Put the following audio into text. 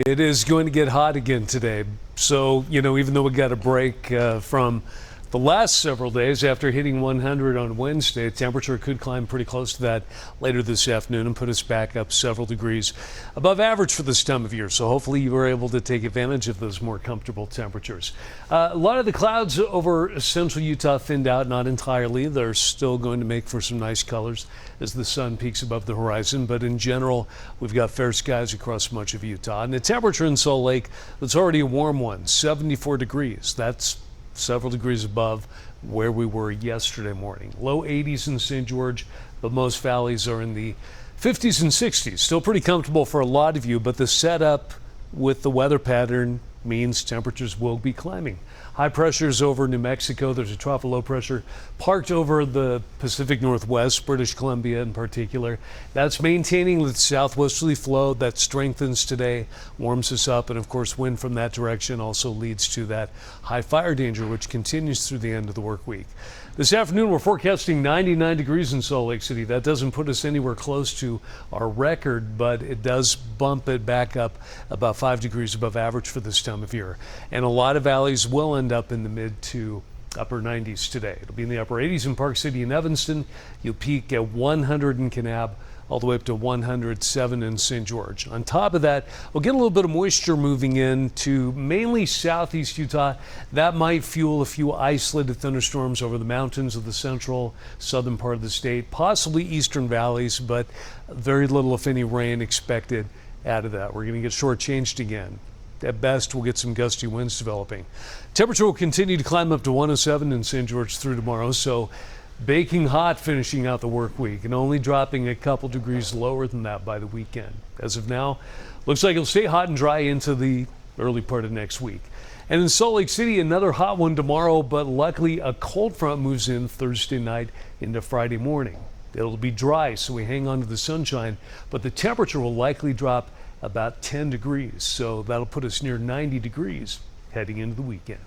It is going to get hot again today. So, even though we got a break from the last several days after hitting 100 on Wednesday, temperature could climb pretty close to that later this afternoon and put us back up several degrees above average for this time of year. So hopefully you were able to take advantage of those more comfortable temperatures. A lot of the clouds over central Utah thinned out, not entirely. They're still going to make for some nice colors as the sun peaks above the horizon. But in general, we've got fair skies across much of Utah. And the temperature in Salt Lake, it's already a warm one, 74 degrees. That's several degrees above where we were yesterday morning. Low 80s in St. George, but most valleys are in the 50s and 60s. Still pretty comfortable for a lot of you, but the setup with the weather pattern means temperatures will be climbing. High pressures over New Mexico. There's a trough of low pressure parked over the Pacific Northwest, British Columbia in particular. That's maintaining the southwesterly flow that strengthens today, warms us up, and of course wind from that direction also leads to that high fire danger, which continues through the end of the work week. This afternoon we're forecasting 99 degrees in Salt Lake City. That doesn't put us anywhere close to our record, but it does bump it back up about 5 degrees above average for this time of year. And a lot of valleys will end up in the mid to upper 90s today. It'll be in the upper 80s in Park City and Evanston. You'll peak at 100 in Kanab, all the way up to 107 in St. George. On top of that, we'll get a little bit of moisture moving in to mainly southeast Utah. That might fuel a few isolated thunderstorms over the mountains of the central, southern part of the state, possibly eastern valleys, but very little, if any, rain expected out of that. We're going to get shortchanged again. At best, we'll get some gusty winds developing. Temperature will continue to climb up to 107 in St. George through tomorrow, so baking hot finishing out the work week and only dropping a couple degrees lower than that by the weekend. As of now, looks like it'll stay hot and dry into the early part of next week. And in Salt Lake City, another hot one tomorrow, but luckily a cold front moves in Thursday night into Friday morning. It'll be dry, so we hang on to the sunshine, but the temperature will likely drop about 10 degrees, so that'll put us near 90 degrees heading into the weekend.